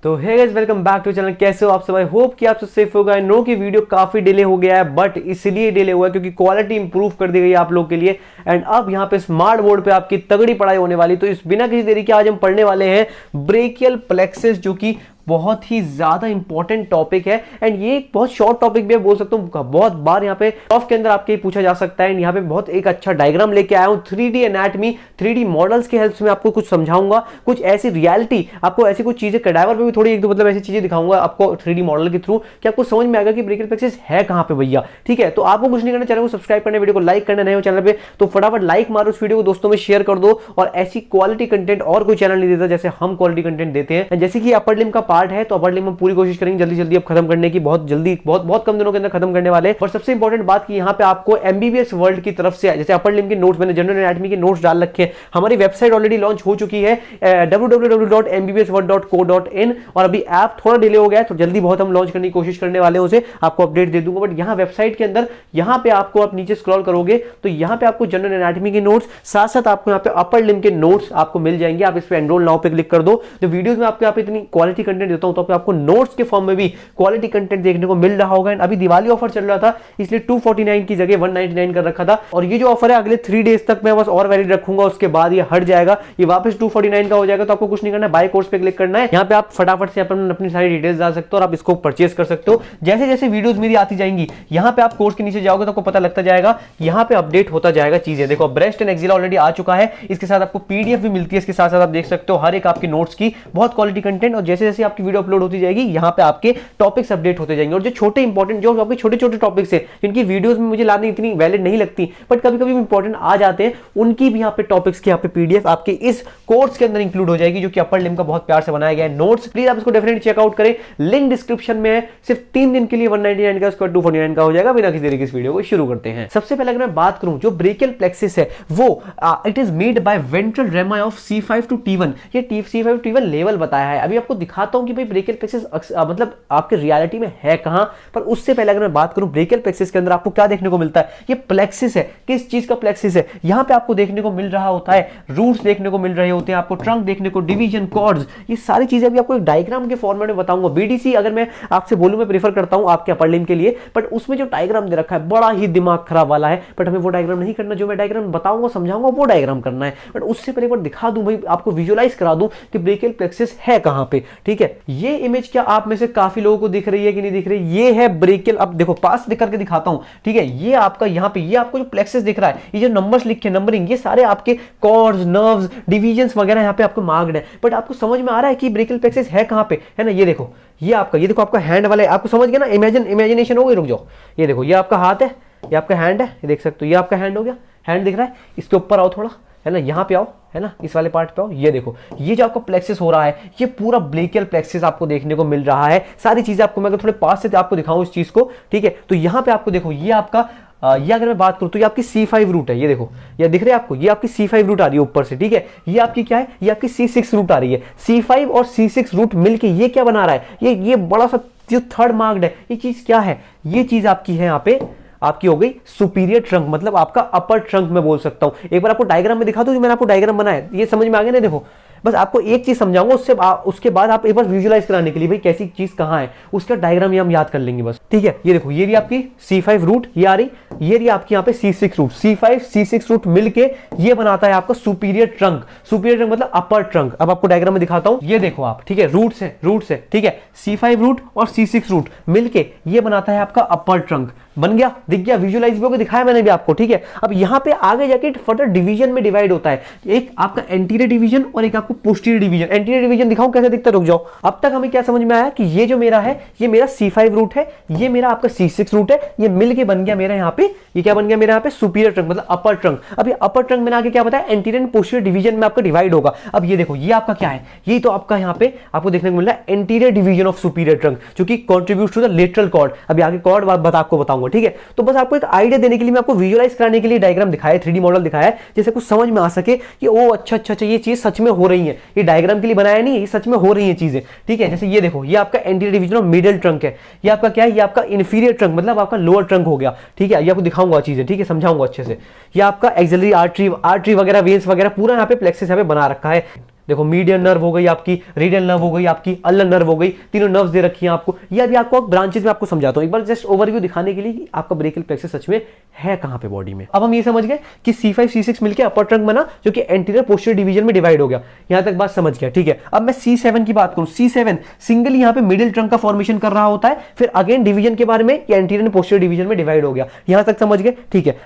तो hey guys welcome back to channel. कैसे हो आप सब? आई होप कि आप सब सेफ होगा। आई नो कि वीडियो काफी डिले हो गया है, बट इसलिए डिले हुआ है क्योंकि क्वालिटी इंप्रूव कर दी गई है आप लोग के लिए। एंड अब यहाँ पे स्मार्ट बोर्ड पे आपकी तगड़ी पढ़ाई होने वाली। तो इस बिना किसी देरी के आज हम पढ़ने वाले हैं ब्रेकियल प्लेक्सिस, जो कि बहुत ही ज्यादा इंपॉर्टेंट टॉपिक है। एंड ये एक बहुत शॉर्ट टॉपिक भी बोल सकता हूँ, बहुत बार यहाँ पे टॉप के अंदर आपके पूछा जा सकता है। यहाँ पे बहुत एक अच्छा डायग्राम लेके आया हूँ 3D एनाटमी, 3D मॉडल्स के हेल्प से मैं आपको कुछ समझाऊंगा, कुछ ऐसी रियलिटी आपको ऐसी कुछ चीजें कैडावर पे भी थोड़ी एक दो मतलब ऐसी चीजें दिखाऊंगा आपको 3D मॉडल के थ्रू कि आपको समझ में आएगा कि ब्रेकियल प्लेक्सिस है कहां पे भैया। ठीक है, तो आपको कुछ नहीं करना, चैनल को सब्सक्राइब करना, वीडियो को लाइक करना, नए हो चैनल पे तो फटाफट लाइक मारो, उस वीडियो को दोस्तों में शेयर कर दो। और ऐसी क्वालिटी कंटेंट और कोई चैनल नहीं देता जैसे हम क्वालिटी कंटेंट देते हैं। जैसे कि अपर लिम का पार्ट है, तो अपर लिम पूरी कोशिश करेंगे जल्दी जल्दी अब खत्म करने की, बहुत जल्दी बहुत कम दिनों के अंदर खत्म करने वाले। और सबसे इंपॉर्टेंट बात कि यहाँ पे आपको एमबीबीएस वर्ल्ड की तरफ से जैसे अपर लिम के नोट्स, मैंने जनरल एनाटमी के नोट्स डाल रखे हैं। हमारी वेबसाइट ऑलरेडी लॉन्च हो चुकी है www.mbbsworld.co.in, और अभी ऐप थोड़ा डिले हो गया है, तो जल्दी बहुत हम लॉन्च करने की कोशिश करने वाले हैं, उसे आपको अपडेट दे दूंगा। बट यहाँ वेबसाइट के अंदर यहाँ पे आपको आप नीचे स्क्रॉल करोगे तो यहाँ पे आपको जनरल एनाटमी के नोट्स, साथ साथ आपको यहाँ पे अपर लिम के नोट्स आपको मिल जाएंगे। आप इस पे एनरोल नाउ पे क्लिक कर दो। जो वीडियोस में आपको यहाँ पे इतनी क्वालिटी कंटेंट देता हूँ, तो आपको नोट्स के फॉर्म में भी क्वालिटी कंटेंट देखने को मिल रहा होगा। अभी दिवाली ऑफर चल रहा था, इसलिए 249 की जगह 199 कर रखा था। और ये जो ऑफर है अगले 3 डेज तक मैं बस और वैलिड रखूंगा, उसके बाद ये हट जाएगा, ये वापस 249 का हो जाएगा। तो आपको कुछ नहीं करना है, बाय कोर्स पे क्लिक करना है। यहाँ पे आप फटाफट से अपनी सारी डिटेल्स डाल सकते हो और आप इसको परचेस कर सकते हो। जैसे जैसे वीडियोस मेरी आती जाएंगी, यहाँ पे आप कोर्स के नीचे जाओगे तो आपको पता लगता जाएगा, यहाँ पे अपडेट होता जाएगा चीजें। देखो ब्रेस्ट एंड एक्सिला ऑलरेडी आ चुका है, इसके साथ आपको पीडीएफ भी मिलती है, इसके साथ साथ आप देख सकते हो हर एक आपकी नोट्स की बहुत क्वालिटी कंटेंट। और जैसे जैसे आपकी वीडियो अपलोड होती जाएगी, यहाँ पे आपके टॉपिक्स अपडेट होते जाएंगे। और जो छोटे इंपॉर्टेंट जो आपके छोटे छोटे टॉपिक्स है, जिनकी वीडियोस में मुझे लाने इतनी वैलिड नहीं लगती, बट कभी कभी इंपॉर्टेंट आ जाते हैं, उनकी भी यहाँ पे टॉपिक्स की यहाँ पे पीडीएफ आपके इस कोर्स के अंदर इंक्लूड हो जाएगी, जो कि अपर लिम का बहुत प्यार से बनाया गया है नोट्स। प्लीज आप इसको डेफिनेटली चेकआउट करें, लिंक डिस्क्रिप्शन में है। सिर्फ 3 दिन के लिए 199 का, उसके बाद 249 का हो जाएगा। बिना किसी तरीके इस वीडियो को शुरू करते हैं। सबसे पहले अगर मैं बात करूं, जो ब्रेकियल प्लेक्सिस है वो it is made by ventral rami of C5 to T1। ये C5 to T1 लेवल बताया है। अभी आपको दिखाता हूं कि भाई ब्रेकियल प्लेक्सिस मतलब आपके रियलिटी में है कहां पर। उससे पहले अगर मैं बात करूं ब्रेकियल प्लेक्सिस के अंदर आपको क्या देखने को मिलता है, ये प्लेक्सिस है, किस चीज का प्लेक्सिस है। यहां पे आपको देखने को मिल रहा होता है रूट्स देखने को मिल रहे होते हैं, आपको ट्रंक देखने को, डिवीजन, कॉर्ड्स, ये सारी चीजें भी आपको एक डायग्राम के फॉर्मेट में बताऊंगा। बीडीसी अगर मैं आपसे बोलूं, मैं प्रेफर करता हूं आपके अपर लिम के लिए, बट उसमें जो डायग्राम दे रखा है बड़ा ही दिमाग खराब वाला है। बट हमें वो डायग्राम नहीं करना, जो मैं डायग्राम बताऊंगा समझाऊंगा वो डायग्राम करना है। बट उससे पहले एक बार दिखा दूं भाई, आपको विजुअलाइज करा दूं कि ब्रेकियल प्लेक्सिस है कहां पे। ठीक है, ये इमेज क्या आप में से काफी लोगों को दिख रही है कि नहीं दिख रही? ये है ब्रेकियल। अब देखो पास दिख करके दिखाता हूं। ठीक है, ये आपका यहाँ पे ये आपको जो प्लेक्सिस दिख रहा है, ये जो नंबर्स लिखे, नंबरिंग, ये सारे आपके कॉर्ड्स, नर्व्स, डिवीजन्स वगैरह यहाँ पे आपको मार्क्ड है। बट आपको समझ में आ रहा है कि ब्रेकियल प्लेक्सिस है कहां पे, है ना? ये देखो, ये आपका, ये देखो आपका हैंड वाला है, आपको समझ गया ना? इमेजिनेशन हो गई, रुक जाओ। ये देखो, ये आपका हाथ है, ये आपका हैंड है, ये देख सकते हो, ये आपका हैंड हो गया, हैंड दिख रहा है। इसके ऊपर आओ थोड़ा, है ना, यहाँ पे आओ, है ना, इस वाले पार्ट पे आओ। ये देखो, ये जो आपका प्लेक्सिस हो रहा है, ये पूरा ब्रेकियल प्लेक्सिस आपको देखने को मिल रहा है। सारी चीजें आपको मैं अगर थोड़े पास से आपको दिखाऊं इस चीज को, ठीक है, तो यहाँ पे आपको देखो, ये आपका ये अगर मैं बात करूं तो ये आपकी C5 रूट है। ये देखो, ये दिख रही है आपको, ये आपकी C5 रूट आ रही है ऊपर से। ठीक है, ये आपकी क्या है, ये आपकी C6 रूट आ रही है। C5 और C6 रूट मिलके ये क्या बना रहा है, ये बड़ा सा जो थर्ड मार्क्ड है, ये चीज क्या है? ये चीज आपकी है यहाँ पे, आपकी हो गई सुपीरियर ट्रंक, मतलब आपका अपर ट्रंक मैं बोल सकता हूं। एक बार आपको डायग्राम में दिखा दूं, जो मैंने आपको डायग्राम बनाया, ये समझ में आ गया ना? देखो, बस आपको एक चीज समझाऊंगा, उसके बाद आप एक बार विजुअलाइज कराने के लिए भाई कैसी चीज कहां है, उसका डायग्राम ये हम याद कर लेंगे बस। ठीक है, ये देखो, ये भी आपकी C5 रूट ये आ रही, ये रही आपकी यहाँ पे C6 root. C5 C6 root मिलके ये बनाता है आपका सुपीरियर ट्रंक। सुपीरियर ट्रंक मतलब अपर ट्रंक। अब आपको डायग्राम में दिखाता हूं, ये देखो आप, ठीक है, रूट्स है, ठीक है, C5 रूट और C6 रूट मिलके ये बनाता है आपका अपर ट्रंक। बन गया, दिख गया, विजुअलाइज भी दिखाया मैंने भी आपको। ठीक है, अब यहाँ पे आगे जाके फर्दर डिवीजन में डिवाइड होता है, एक आपका एंटीरियर डिवीजन और एक आपको पोस्टीरियर डिवीजन। एंटीरियर डिवीजन दिखाऊं कैसे दिखता है, रुक जाओ। अब तक हमें क्या समझ में आया कि ये जो मेरा है, ये मेरा C5 रूट है, ये मेरा आपका C6 रूट है, ये मिलके बन गया मेरा यहाँ पे, ये क्या बन गया मेरा यहाँ पे सुपीरियर ट्रंक मतलब अपर ट्रंक। अब ये अपर ट्रंक मैंने आगे क्या बताया, एंटीरियर एंड पोस्टीरियर डिवीजन में आपका डिवाइड होगा। अब ये देखो, ये आपका क्या है, ये तो आपका यहाँ पे आपको देखने को मिल रहा है anterior division of superior trunk, जो कि contributes to the lateral cord. अभी आगे कॉर्ड आपको बताऊंगा। ठीक है, तो बस आपको एक आइडिया देने के लिए, मैं आपको विजुअलाइज कराने के लिए डायग्राम दिखाया, 3D मॉडल दिखाया है, जैसे कुछ समझ में आ सके कि ओ अच्छा ये चीज सच में हो रही है। ये डायग्राम के लिए बनाया नहीं है, ये सच में हो रही है चीजें। ठीक है, जैसे ये देखो, ये आपका anterior division of middle trunk है, ये आपका क्या है, ये आपका इंफीरियर ट्रंक मतलब आपका लोअर ट्रंक हो गया। ठीक है, ये आपको दिखाऊंगा चीजें, ठीक है, समझाऊंगा अच्छे से। ये आपका एक्सिलरी आर्टरी वगैरह, वेन्स वगैरह पूरा यहाँ पे प्लेक्सिस यहाँ पे बना रखा है। देखो मीडियन नर्व हो गई आपकी, रेडियल नर्व हो गई आपकी, अल्नर नर्व हो गई, तीनों नर्व्स दे रखी हैं आपको। ये अभी आपको ब्रांचेस में आपको समझाता हूं, एक बार जस्ट ओवरव्यू दिखाने के लिए कि आपका ब्रेकियल प्लेक्सस सच में है कहां पे बॉडी में। अब हम ये समझ गए कि C5 C6 मिलकर अपर ट्रंक बना जो कि एंटीरियर पोस्टीरियर डिवीजन में डिवाइड हो गया, यहां तक बात समझ गया, ठीक है। अब मैं C7 की बात करूं, C7 सिंगल यहां पे मिडिल ट्रंक का फॉर्मेशन कर रहा होता है, फिर अगेन डिवीजन के बारे में एंटीरियर पोस्टीरियर डिवीजन में डिवाइड हो गया, यहां तक समझ गए, ठीक है।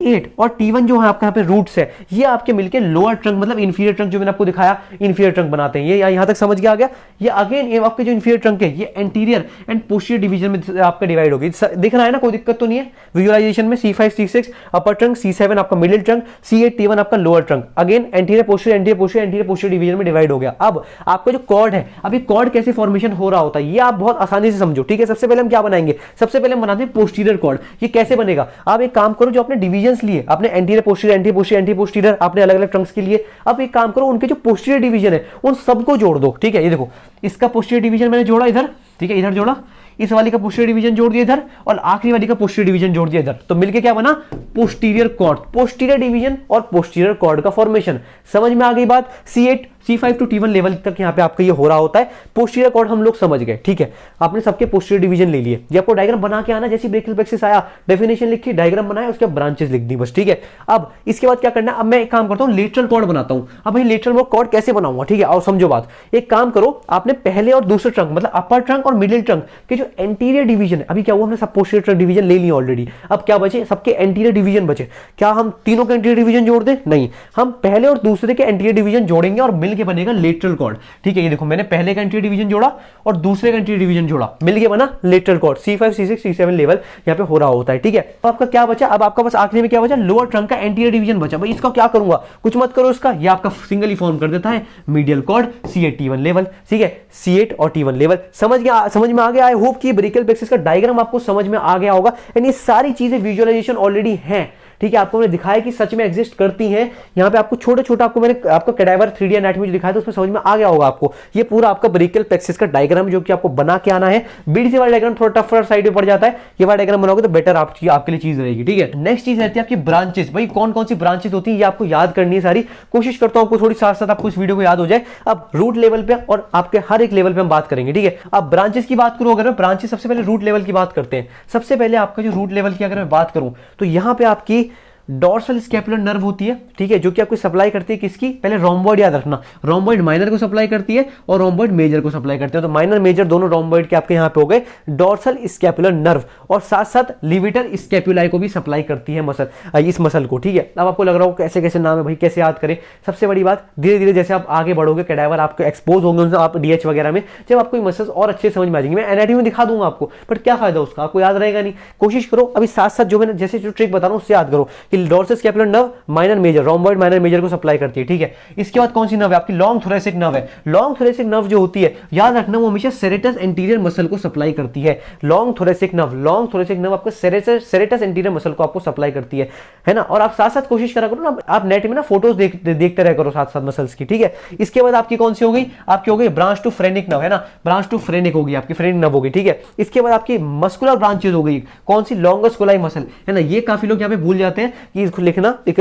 8 और T1 जो है आपका यहाँ पे रूट्स है, ये आपके मिलके लोअर ट्रंक मतलब इंफीरियर ट्रंक जो मैंने आपको दिखाया इंफीरियर ट्रंक बनाते हैं। ये यहां तक समझ गया आ गया। ये अगेन ये आपके जो इंफीरियर ट्रंक है ये एंटीरियर एंड पोस्टीरियर डिवीजन में आपका डिवाइड होगी, दिख रहा है ना, कोई दिक्कत तो नहीं है विजुअलाइजेशन में। C5 C6 अपर ट्रंक, C7 आपका मिडिल ट्रंक, C8 T1 आपका lower trunk, again anterior posterior division में डिवाइड हो गया। अब आपका जो कॉर्ड है, अभी कॉर्ड कैसे फॉर्मेशन हो रहा होता है ये आप बहुत आसानी से समझो, ठीक है। सबसे पहले हम क्या बनाएंगे, सबसे पहले हम बनाते हैं पोस्टीरियर कॉर्ड। ये कैसे बनेगा, आप एक काम करो, जो आपने डिवीजन लिए, आपने एंटीरियर पोस्टीरियर आपने अलग अलग ट्रंक्स के लिए, अब एक काम करो, उनके जो पोस्टीरियर डिवीजन है उन सबको जोड़ दो, ठीक है। ये देखो इसका पोस्टीरियर डिवीजन मैंने जोड़ा इधर, ठीक है, इधर जोड़ा, इस वाली का पोस्टीरियर डिवीजन जोड़ दिया इधर, और आखिरी वाली का पोस्टीरियर डिवीजन जोड़ दिया इधर, तो मिलके क्या बना, पोस्टीरियर कॉर्ड। पोस्टीरियर डिवीजन और पोस्टीरियर कॉर्ड का फॉर्मेशन समझ में आ गई बात। C8 C5 to T1 level तक यहाँ पे आपका ये हो रहा होता है। पोस्टीरियर कॉर्ड हम लोग समझ गए, ठीक है। आपने सबके पोस्टीरियर डिवीजन ले लिए, ये आपको डायग्राम बना के आना, जैसे ब्रेकियल प्लेक्सस आया डेफिनेशन लिखी, डायग्राम बनाया, उसके बाद ब्रांचेस लिख दी बस, ठीक है। अब इसके बाद क्या करना है, अब मैं एक काम करता हूँ, लेटरल कॉर्ड बनाता हूँ। अब भाई लेटरल कॉर्ड कैसे बनाऊंगा, ठीक है, और समझो बात। एक काम करो, आपने पहले और दूसरे ट्रंक मतलब अपर ट्रंक और मिडिल ट्रंक के जो एंटीरियर डिवीजन है, अभी क्या हुआ, हमने सब पोस्टीरियर ट्रंक डिवीजन ले लिया ऑलरेडी। अब क्या बचे, सबके एंटीरियर डिवीजन बचे। क्या हम तीनों के एंटीरियर डिवीजन जोड़ दें, नहीं, हम पहले और दूसरे के एंटीरियर डिवीजन जोड़ेंगे और मिलके बनेगा लेटरल कॉर्ड, ठीक है। ये देखो मैंने पहले का एंटीरियर डिवीजन जोड़ा और दूसरे का एंटीरियर डिवीजन जोड़ा, मिलके बना lateral cord. C5 C6 C7 level यहाँ पे हो रहा होता है, ठीक है। अब आपका क्या बचा, अब आपका बस आखिरी में क्या बचा, लोअर ट्रंक का एंटीरियर डिवीजन बचा। भाई इसका क्या करूंगा, कुछ मत करो, इसका ये आपका सिंगल ही फॉर्म कर देता है medial cord C8 T1 level, ठीक है। C8 और T1 लेवल समझ गया, समझ में आ गया। आई होप कि ब्रेकियल प्लेक्सस का डायग्राम आपको समझ में आ गया होगा, एंड ये सारी चीजें विजुअलाइजेशन ऑलरेडी है, ठीक है। आपको मैंने दिखाया कि सच में एग्जिस्ट करती हैं। यहाँ पे आपको छोटे छोटा आपको मैंने आपका कैडावर 3D एनाटॉमी जो दिखाया था उसमें समझ में आ गया होगा आपको। ये पूरा आपका ब्रेकियल प्लेक्सस का डायग्राम जो कि आपको बना के आना है। बीडीसी वाला डायग्राम थोड़ा टफर साइड में पड़ जाता है, ये वाला डायग्राम बनाओगे तो बेटर आपके लिए चीज रहेगी, ठीक है। नेक्स्ट चीज रहती है आपकी ब्रांचेस। भाई कौन कौन सी ब्रांचेस होती है ये आपको याद करनी है सारी, कोशिश करता हूं आपको थोड़ी साथ साथ आपको इस वीडियो को याद हो जाए। अब रूट लेवल पे और आपके हर एक लेवल पे हम बात करेंगे, ठीक है। अब ब्रांचेस की बात करूं, अगर मैं ब्रांचेस सबसे पहले रूट लेवल की बात करते हैं। सबसे पहले आपका जो रूट लेवल की अगर मैं बात करूं तो यहां पे आपकी डॉर्सल स्कैपुलर नर्व होती है, ठीक है, जो कि आपको सप्लाई करती है किसकी, पहले रोम्बॉइड याद रखना, रोम्बॉइड माइनर को सप्लाई करती है और रोम्बॉइड मेजर को सप्लाई करते हैं। तो माइनर मेजर दोनों रोम्बॉइड के आपके यहाँ पे हो गए डॉर्सल स्कैपुलर नर्व, और साथ साथ लिविटर स्कैपुलाई को भी सप्लाई करती है मसल, इस मसल को, ठीक है। अब आपको लग रहा हो कैसे कैसे नाम है भाई, कैसे याद करें। सबसे बड़ी बात, धीरे धीरे जैसे आप आगे बढ़ोगे, कैडावर आपको एक्सपोज होंगे उनसे, आप DH वगैरह में, जब आपको ये मसल्स और अच्छे समझ में आ जाएंगे। मैं एनाटॉमी में दिखा दूंगा आपको, बट क्या फायदा उसका, आपको याद रहेगा नहीं। कोशिश करो अभी साथ साथ जो मैंने जैसे जो ट्रिक बता रहा हूं उससे याद करो कि dorsal scapular nerve minor major, rhomboid minor major को सप्लाई करती है, ठीक है। इसके बाद कौन सी नर्व है आपकी, लॉन्ग थोरेसिक नर्व है। लॉन्ग थोरेसिक नर्व जो होती है याद रखना वो हमेशा सेरेटस एंटीरियर मसल को सप्लाई करती है। लॉन्ग थोरेसिक नर्व आपको सेरेटस एंटीरियर मसल को आपको सप्लाई करती है ना। और आप साथ साथ कोशिश करा करो ना, आप नेट में ना फोटोज देखते रह करो साथ साथ मसल्स की, ठीक है। इसके बाद आपकी कौन सी हो गई, आपकी हो गई ब्रांच टू फ्रेनिक नर्व, है ना, ब्रांच टू फ्रेनिक होगी आपकी, फ्रेनिक नर्व होगी, ठीक है। इसके बाद आपकी मस्कुलर ब्रांचेज हो गई, कौन सी, लॉन्गस कोलाई मसल, है ना। ये काफी लोग यहाँ पे भूल जाते हैं कि इसको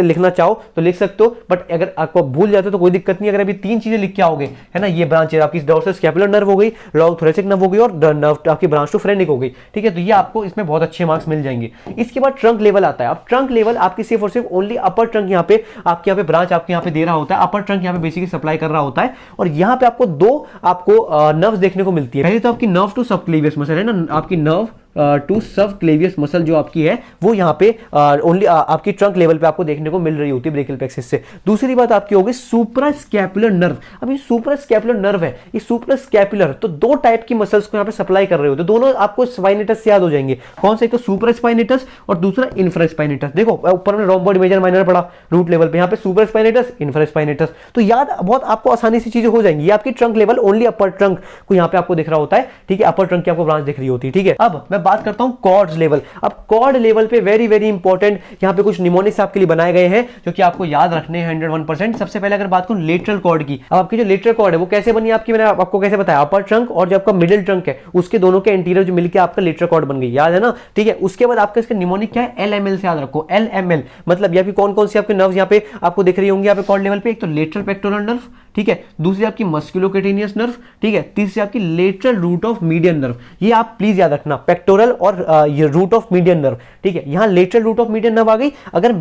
लिखना चाहो तो लिख सकते हो, बट अगर आपको भूल जाते हो तो कोई दिक्कत नहीं। अगर अभी तीन चीजें लिख के आओगे, है ना, ये ब्रांच आपकी डॉर्सल स्कैपुलर नर्व हो गई, लॉन्ग थोरेसिक नर्व हो गई और नर्व आपकी ब्रांच टू फ्रेनिक हो गई, ठीक है। तो ये आपको इसमें बहुत अच्छे मार्क्स मिल जाएंगे। इसके बाद ट्रंक लेवल आता है। अब ट्रंक लेवल आपकी सिर्फ और सिर्फ ओनली अपर ट्रंक यहाँ पे आपके यहाँ पे ब्रांच आपके यहाँ पे दे रहा होता है, अपर ट्रंक यहाँ पे बेसिकली सप्लाई कर रहा होता है। और यहाँ पे आपको दो आपको नर्व्स देखने को मिलती है। पहले तो आपकी नर्व टू सबक्लेवियस मसल, है ना, आपकी नर्व टू सबक्लेवियस मसल जो आपकी है वो यहाँ पे ओनली आपकी ट्रंक लेवल पे आपको देखने को मिल रही होती है ब्रेकियल प्लेक्सस से। दूसरी बात आपकी होगी सुप्रा स्कैपुलर नर्व। अब ये सुप्रा स्कैपुलर नर्व है, ये सुप्रा स्कैपुलर, तो दो टाइप की मसल्स को यहाँ पे सप्लाई कर रहे होते हैं। दोनों आपको स्पाइनेटस से याद हो जाएंगे, कौन सा, एक तो सुप्रा स्पाइनेटस और दूसरा इंफ्रा स्पाइनेटस। देखो ऊपर में रोम्बॉइड मेजर माइनर पड़ा रूट लेवल पे, यहाँ पे सुप्रा स्पाइनेटस, इंफ्रा स्पाइनेटस, तो याद बहुत आपको आसानी से चीजें हो जाएंगी। ये आपकी ट्रंक लेवल ओनली अपर ट्रंक को यहाँ पे आपको दिख रहा होता है, ठीक है, अपर ट्रंक की आपको ब्रांच दिख रही होती है, ठीक है। अब मैं बात करता हूं कॉर्ड्स लेवल। अब कॉर्ड लेवल पे वेरी वेरी इंपॉर्टेंट यहां पे कुछ निमोनिक्स आपके लिए बनाए गए हैं जो कि आपको याद रखने हैं 101%। सबसे पहले अगर बात करूं लेटरल कॉर्ड की, अब आपकी जो लेटरल कॉर्ड है वो कैसे बनी आपकी, मैंने आपको कैसे बताया, अपर ट्रंक और जो आपका मिडिल ट्रंक है उसके दोनों के एंटीरियर जो मिलकर आपका लेटरल कॉर्ड बन गई, याद है ना, ठीक है। उसके बाद आपका इसका निमोनिक क्या है, LML से याद रखो, LML मतलब यहाँ पे कौन कौन सी आपके नर्व्स यहाँ पे आपको दिख रही होंगी यहाँ पे कॉर्ड लेवल पे, एक तो लेटरल पेक्टोरल नर्व, ठीक है, दूसरी आपकी मस्कुलोकेटेनियस नर्व, ठीक है, तीसरी आपकी lateral root of median nerve. ये आप प्लीज याद रखना, पेक्टोरल और ये रूट ऑफ मीडियन नर्व, ठीक है। यहां lateral root of median nerve आ गई। अगर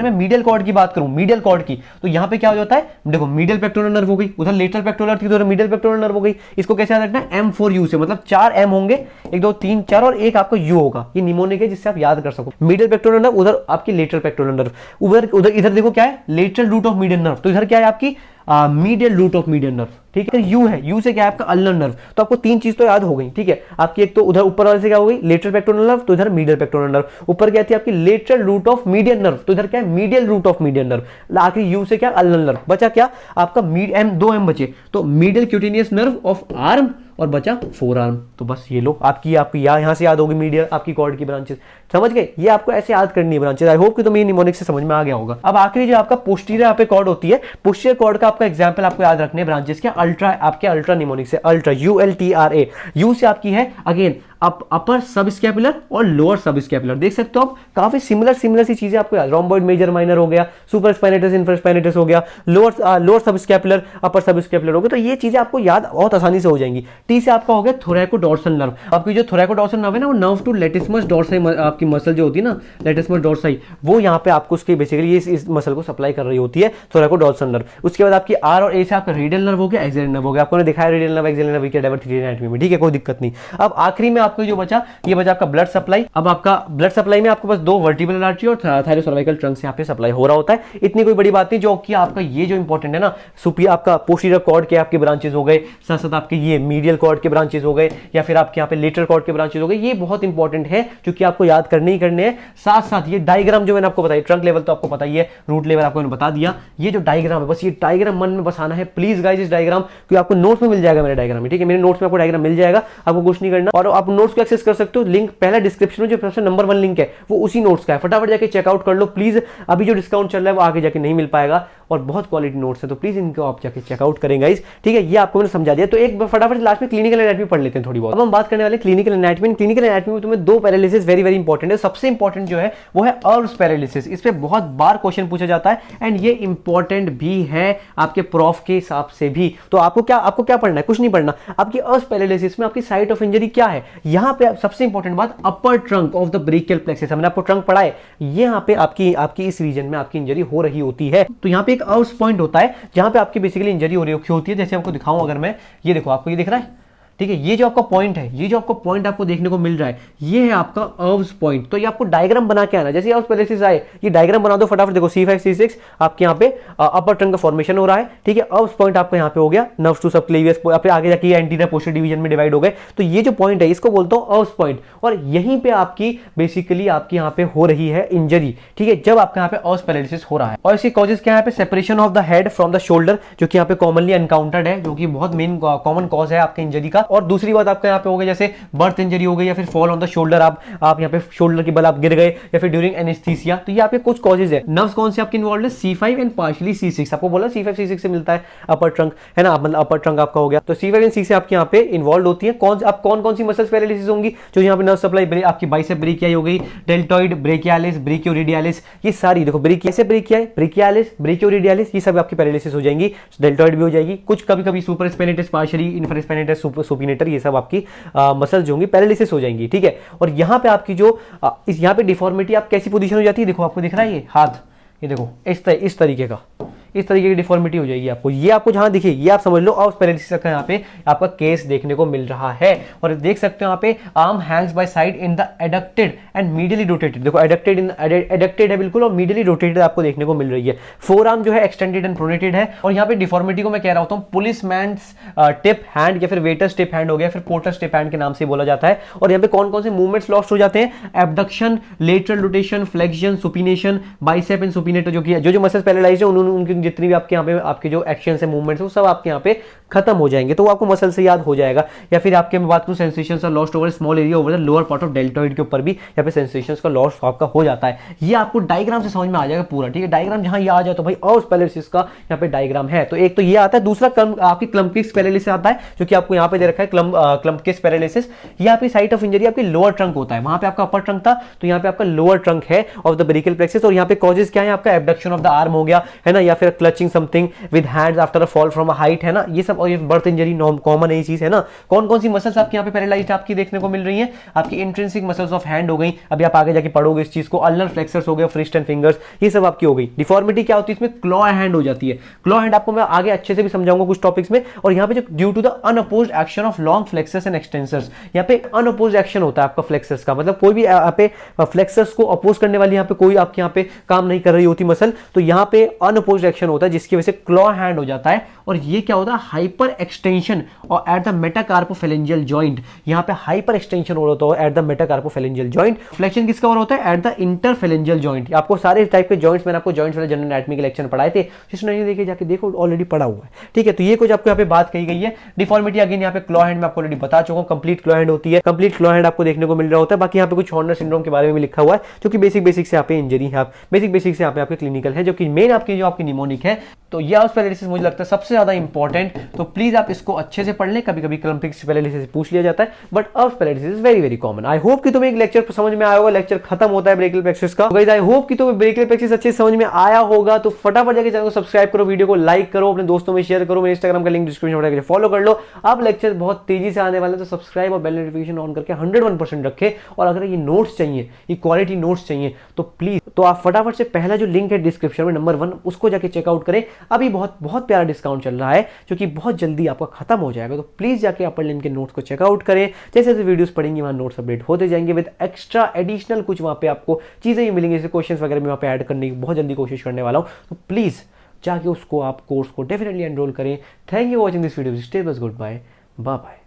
मैं मीडियल कॉर्ड की बात करूं, मीडियल कॉर्ड की, तो यहां पे क्या हो जाता है, देखो मीडियल पेक्टोरल नर्व हो गई, उधर लेटरल पेक्टोरल थी, उधर मीडियल पेक्टोरल नर्व हो गई। इसको कैसे याद रखना है, M4U से, मतलब 4 M होंगे, 1 2 3 4 और एक आपका U होगा। ये निमोनिक है जिससे आप याद कर सको। मीडियल पेक्टोरल नर्व, उधर आपकी लेटरल पेक्टोरल नर्व, उधर इधर देखो क्या है, lateral root of median nerve, तो इधर क्या है आपकी medial root of median nerve, ठीक है। यू है, यू से क्या है आपका अल्नर नर्व। तो आपको 3 चीज तो याद हो गई, ठीक है। आपकी एक तो उधर ऊपर वाले से क्या हो गई, लेटरल पेक्टोरल नर्व, तो इधर मीडियल पेक्टोरल नर्व। ऊपर क्या थी आपकी lateral root of median nerve, तो इधर क्या है medial root of median nerve. आखिरी यू से क्या अल्नर नर्व। बचा क्या आपका दो एम बचे, तो medial cutaneous nerve of arm और बचा फोर आर्म। तो बस ये लो आपकी यहां से याद होगी मीडियल आपकी कॉर्ड की ब्रांचेस, समझ गए। ये आपको ऐसे याद करनी है ब्रांचेस। आई होप कि तुम्हें निमोनिक से समझ में आ गया होगा। अब आखिरी जो आपका पोस्टीरियर यहाँ पे कॉर्ड होती है, पोस्टीरियर कॉर्ड का आपका एग्जांपल आपको याद रखने ब्रांचेस के अल्ट्रा, आपके अल्ट्रा निमोनिक से, अल्ट्रा ULTRA। यू से आपकी है अगेन अपर सब स्कैपुलर और लोअर सब स्कैपुलर। देख सकते हो आप, काफी सिमिलर सी चीजें आपको याद, रोम्बॉइड मेजर माइनर हो गया, सुपर स्पाइनेटस इंफर स्पाइनेटस हो गया, लोअर सब स्कैपुलर अपर सब स्कैपुलर हो गया। तो ये चीजें आपको याद बहुत आसानी से हो जाएंगी। टी से आपका हो गया थोरैकोडोर्सल नर्व। आपकी जो थोरैकोडोर्सल नर्व है ना, वो नर्व टू लेटिसमस डोर्साई, आपकी मसल जो होती है ना लेटिसमस डोर्साई, वो यहाँ पे आपको उसकी बेसिकली इस मसल को सप्लाई कर रही होती है, थोरैकोडोर्सल नर्व। उसके बाद आपकी आर और ए से आपका रेडियल नर्व हो गया, एक्सियल नर्व हो गया। आपको दिखाया रेडियल नर्व एक्सियल नर्व की डायवर्सिटी एनाटॉमी में, ठीक है, कोई दिक्कत नहीं। अब आखिरी में आपको जो बचा, ये बचा आपका ब्लड सप्लाई। अब आपका ब्लड सप्लाई में आपके पास 2 वर्टिब्रल आर्टरी और थायरोसर्वाइकल ट्रंक से यहाँ पे सप्लाई हो रहा होता है। इतनी कोई बड़ी बात नहीं। जो कि आपका ये जो इंपॉर्टेंट है ना, सुपीरियर आपका पोस्टीरियर कॉर्ड के आपके ब्रांचेस हो गए, साथ साथ आपके ये मीडियल कॉर्ड के ब्रांचेस हो गए, या फिर आपके यहाँ पे लेटरल कॉर्ड के ब्रांचेस हो गए। ये बहुत इंपॉर्टेंट है क्योंकि आपको याद करने ही करने हैं। साथ साथ ये डायग्राम जो मैंने आपको बताया, ट्रंक लेवल तो आपको पता ही है, रूट लेवल आपको मैंने बता दिया। ये जो डायग्राम है, बस ये डायग्राम मन में बसाना है प्लीज गाइस। इस डायग्राम क्योंकि आपको नोट्स में मिल जाएगा मेरे डायग्राम में, ठीक है। मेरे नोट्स में आपको डायग्राम मिल जाएगा, आपको कुछ नहीं करना। और आप नोट्स को एक्सेस कर सकते हो, लिंक पहला डिस्क्रिप्शन में जो सबसे नंबर 1 लिंक है वो उसी नोट्स का है। फटाफट जाके चेकआउट कर लो प्लीज। अभी जो डिस्काउंट चल रहा है वो आगे जाके नहीं मिल पाएगा और बहुत क्वालिटी नोट्स है, तो प्लीज इनको आप जाके चेकआउट करें गाइस, ठीक है। ये आपको मैंने समझा दिया। तो एक फटाफट लास्ट में क्लिनिकल एनाटॉमी पढ़ लेते हैं थोड़ी बहुत। अब हम बात करने वाले क्लिनिकल एनाटॉमी। क्लिनिकल एनाटॉमी में तुम्हें 2 पैरालिसिस वेरी वेरी इंपॉर्टेंट है। सबसे इंपॉर्टेंट जो है वो है अर्ब्स पैरालिसिस। इस पे बहुत बार क्वेश्चन पूछा जाता है एंड ये इंपॉर्टेंट भी है आपके प्रॉफ के हिसाब से भी। तो आपको क्या पढ़ना है, कुछ नहीं पढ़ना। आपकी अर्ब्स पैरालिसिस में आपकी साइट ऑफ इंजरी क्या है, यहां पे सबसे इंपॉर्टेंट बात, अपर trunk of the brachial plexus. हमने आपको ट्रंक पढ़ा है, यहां पे आपकी इस रीजन में आपकी इंजरी हो रही होती है। तो यहां पे एक अर्ब्स पॉइंट होता है जहां पे आपकी बेसिकली इंजरी हो रही होती है। जैसे आपको दिखाऊं, अगर मैं ये देखो, आपको ये दिख रहा है, ठीक है। ये जो आपका पॉइंट है, ये जो आपको पॉइंट आपको देखने को मिल रहा है, ये है आपका अर्व्स पॉइंट। तो ये आपको डायग्राम बना के आना। जैसे अर्व्स पैरालिसिस आए, ये डायग्राम बना दो फटाफट। देखो C5 C6 आपके यहाँ पे अपर ट्रंक का फॉर्मेशन हो रहा है, ठीक है। अर्व्स पॉइंट आपको यहाँ पे हो गया, नर्व्स टू सबक्लेवियस, आपके आगे जाके एंटीरियर पोस्टीरियर डिवीजन में डिवाइड हो गए। तो ये जो पॉइंट है इसको बोलता हूँ अर्व्स पॉइंट। और यहीं पे आपकी बेसिकली आपकी यहाँ पे हो रही है इंजरी, ठीक है, जब आपके यहाँ पे अर्व्स पैरालिसिस हो रहा है। और इसके कॉजेज क्या है, यहाँ पे separation of the head from the shoulder, जो कि यहाँ पे कॉमनली एनकाउंटर्ड है, जो कि बहुत मेन कॉमन कॉज है आपके इंजरी का। और दूसरी बात आपका यहाँ पे हो गया, जैसे बर्थ इंजरी हो गई या फिर फॉल ऑन द शोल्डर, आप यहाँ पे शोल्डर के बल आप गिर गए, या फिर ड्यूरिंग एनेस्थीसिया। तो ये आपके कुछ कॉजेज है। नर्व्स कौन से आपके इन्वॉल्व है, C5 एंड पार्शियली C6। आपको बोला C5 C6 से मिलता है अपर ट्रंक, है ना, मतलब अपर ट्रंक आपका हो गया। तो C5 एंड C6 आपके यहाँ पे इन्वॉल्व होती है। कौन सी मसल्स पैरालिसिस होंगी, जो यहाँ पे नर्व सप्लाई, आपकी बाइसेप ब्रेकियाई हो गई, डेल्टॉइड, ब्रेकियालिस, ब्रेकियोरेडियालिस, ये सारी देखो, ब्रेकियालिस, ब्रेकियालिस, ब्रेकियोरेडियालिस, ये सब आपकी पैरालिसिस हो जाएंगी। डेल्टॉइड भी हो जाएगी, कुछ कभी supraspinatus, partially infraspinatus, supinator, ये सब आपकी मसल जो होंगी पैरालिसिस हो जाएंगी, ठीक है। और यहां पे आपकी जो यहाँ पे डिफॉर्मिटी आप कैसी पोजीशन हो जाती है, देखो आपको दिख रहा है ये हाथ, ये देखो इस तरीके का, इस तरीके की डिफॉर्मिटी हो जाएगी आपको। ये आपको जहां दिखे, ये आप समझ लो अर्व्स पैरालिसिस का यहाँ पे आपका केस देखने को मिल रहा है। और देख सकते हो यहाँ पे arm Hanks by side in the adducted and medially rotated. देखो एडक्टेड है बिल्कुल, और मीडियली रोटेटेड आपको देखने को मिल रही है। फोर आर्म जो है एक्सटेंडेड एंड प्रोनेटेड है। और यहाँ पे डिफॉर्मिटी को मैं कह रहा होता हूँ पुलिसमैन्स टिप हैंड, या फिर वेटर्स टिप हैंड हो गया, फिर पोर्टर्स टिप हैंड के नाम से बोला जाता है। और यहाँ पे कौन कौन से मूवमेंट्स लॉस्ट हो जाते हैं, abduction, lateral rotation, flexion, supination, bicep and supinator, जो मसल्स पैरालाइज्ड है उनकी जितनी भी आपके यहाँ पे आपके जो एक्शन है, मूवमेंट्स है, वो सब आपके यहाँ पे खत्म हो जाएंगे। तो वो आपको मसल से याद हो जाएगा। या फिर आपके मैं बात करूं, sensations are lost over small area over the lower part of deltoid के ऊपर भी यहाँ पे सेंसेशंस का लॉस आपका हो जाता है। ये आपको डायग्राम से समझ में आ जाएगा पूरा, ठीक है। डायग्राम जहां ये आ जाए तो भाई अर्व्स पैरालिसिस का यहाँ पे डायग्राम है। तो एक तो ये आता है, दूसरा आपकी क्लम्पिक्स पैरालिसिस आता है, जो कि आपको यहाँ पे दे रखा है क्लम्पिक्स पैरालिसिस। ये आपकी साइट ऑफ इंजरी आपकी लोअर ट्रंक होता है। वहां पे आपका अपर ट्रंक था, तो यहाँ पे आपका लोअर ट्रंक है ऑफ द ब्रेकियल प्लेक्सस। और यहाँ पे कॉजेज क्या है, आपका एब्डक्शन ऑफ द आर्म हो गया, है ना, या फिर clutching something with hands after a fall from a height, है ना, ये सब। और ये बर्थ इंजरी कॉमन है ये चीज, है ना। कौन कौन सी मसल्स आपके यहाँ पे पैरालाइज्ड आपकी देखने को मिल रही है? आपकी इंट्रिंसिक मसल्स ऑफ हैंड हो गई, अभी आप आगे जाके पढ़ोगे इस चीज को। अल्नर फ्लेक्सर्स हो गए, फ्रिस्ट एंड फिंगर्स, ये सब आपकी हो गई। डिफॉर्मिटी क्या होती है इसमें? क्लॉ हैंड हो जाती है। क्लॉ हैंड आपको मैं आगे अच्छे से भी समझाऊंगा कुछ टॉपिक्स में। और यहाँ पे जो due to the unopposed action of long flexors and extensors, यहाँ पे अनअपोज्ड एक्शन होता है आपका फ्लेक्सर्स का, मतलब कोई भी यहाँ पे फ्लेक्सर्स को अपोज करने वाली यहाँ पे कोई आपके यहाँ पे काम नहीं कर रही होती मसल, तो यहाँ पे अनअपोज्ड एक्शन होता है जिसकी वजह से क्लॉ हैंड हो जाता है। और ये क्या होता है? हाइपर एक्सटेंशन और एट द मेटाकार्पोफेलेंजियल जॉइंट, यहाँ पे हाइपर एक्सटेंशन हो रहा है at the metacarpophalangeal joint. Flexion किसका हो रहा होता है? At the interphalangeal joint. आपको सारे टाइप के जॉइंट्स, मैंने आपको जॉइंट्स वाले जनरल एनाटॉमी के लेक्चर पढ़ाए थे, जिसने नहीं देखे जाके देखो, ऑलरेडी पढ़ा हुआ है, ठीक है। तो ये कुछ आपको यहाँ पे बात कही गई है। डिफॉर्मिटी अगेन यहाँ पे क्लॉ हैंड में आपको ऑलरेडी बता चुका हूँ, कंप्लीट क्लॉ हैंड होती है, कंप्लीट क्लॉ हैंड आपको देखने को मिल रहा होता है। बाकी यहाँ पे कुछ हॉर्नर सिंड्रोम के बारे में भी लिखा हुआ है, जो कि बेसिक से यहाँ पे इंजरी है, बेसिक से यहाँ पे आपके क्लिनिकल है, जो कि मेन आपकी जो आपकी निमोनिक है। तो ये हाउस पैरालिसिस मुझे लगता है सबसे ज्यादा इंपॉर्टेंट, तो प्लीज आप इसको अच्छे से पढ़ लें। कभी कभी क्लम्पिक पैरालिसिस पूछ लिया जाता है, but house paralysis is very very common. I hope कि तुम्हें एक लेक्चर समझ में आया होगा। लेक्चर खत्म होता है ब्रेकियल प्लेक्सस का। गाइस आई होप कि तुम्हें ब्रेकियल प्लेक्सस अच्छे से समझ में आया होगा। तो फटाफट जाकर चैनल को सब्सक्राइब करो, वीडियो को लाइक करो, अपने दोस्तों में शेयर करो, मेरे इंस्टाग्राम का लिंक डिस्क्रिप्शन में फॉलो कर लो। आप लेक्चर बहुत तेजी से आने वाले, तो सब्सक्राइब और बेल नोटिफिकेशन ऑन करके 101% रखें। और अगर ये नोट्स चाहिए, ये क्वालिटी नोट्स चाहिए, तो प्लीज तो आप फटाफट से पहला जो लिंक है डिस्क्रिप्शन में नंबर 1, उसको जाके चेकआउट करें। अभी बहुत बहुत प्यारा डिस्काउंट चल रहा है, जो कि बहुत जल्दी आपका खत्म हो जाएगा। तो प्लीज जाके अपर लिंक के नोट्स को चेकआउट करें। जैसे जैसे वीडियोस पढ़ेंगे वहां नोट्स अपडेट होते जाएंगे विद एक्स्ट्रा एडिशनल कुछ वहां पे आपको चीजें ही मिलेंगी, जैसे क्वेश्चंस वगैरह भी वहां पे ऐड करने की बहुत जल्दी कोशिश करने वाला हूं। तो प्लीज जाके उसको आप कोर्स को डेफिनेटली एनरोल करें। Thank you watching this video. Stay बस, गुड बाय, बाय बाय।